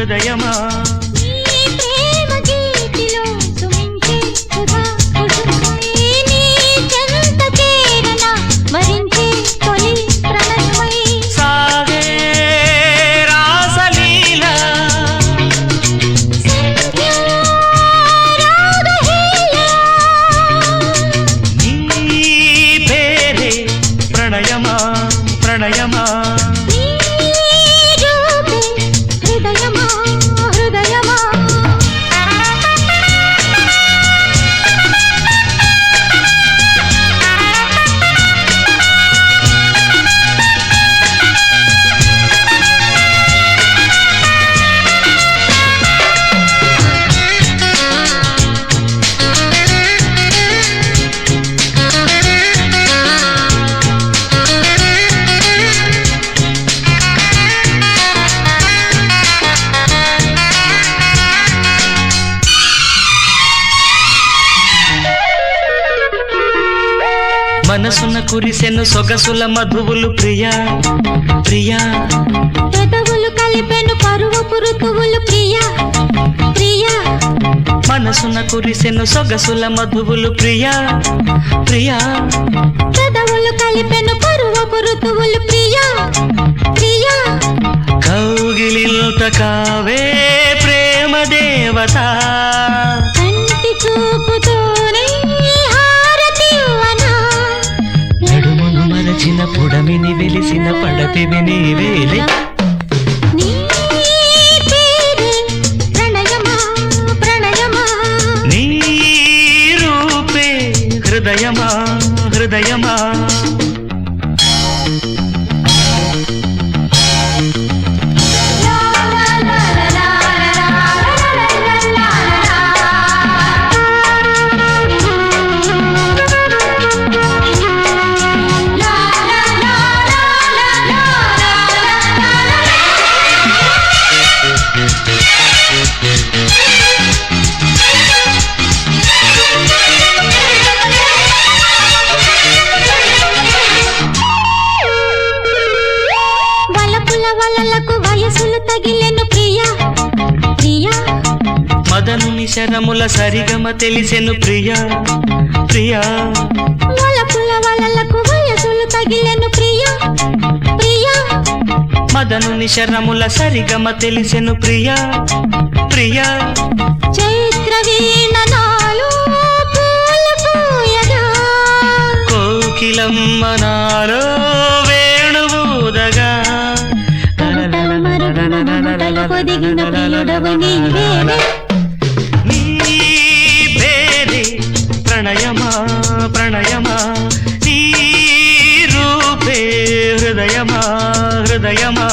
హృదయమా ప్రణయమా హృదయమా హృదయమా మనసున కురిసెను సొగసుల మధువులు ప్రియా ప్రియా పెదవులు కలిపెను పరువపు ఋతువులు ప్రియా ప్రియా మనసున కురిసెను సొగసుల మధువులు ప్రియా ప్రియా పెదవులు కలిపెను పరువపు ఋతువులు ప్రియా ప్రియా కౌగిలింత కావే ప్రేమ దేవత కంటి చూపుతోనే మరచిన పుడమిని వెలిసిన పడతివి నీవేలే నీ పేరే ప్రణయమా ప్రణయమా నీ రూపే హృదయమా హృదయమా వలలకు వయసులు తగిలెను ప్రియా ప్రియా మదనుని శరముల సరిగమ తెలిసెను ప్రియా ప్రియా వలలకు వయసులు తగిలెను ప్రియా ప్రియా మదనుని శరముల సరిగమ తెలిసెను ప్రియా ప్రియా చైత్ర వీణ నాలో పూలు పూయగా కోకిలమ్మ నాలో వేణువుదగా పొదిగిన ప్రియుడవు నీవేలే నీ పేరే ప్రణయమా ప్రణయమా నీ రూపే హృదయమా హృదయమా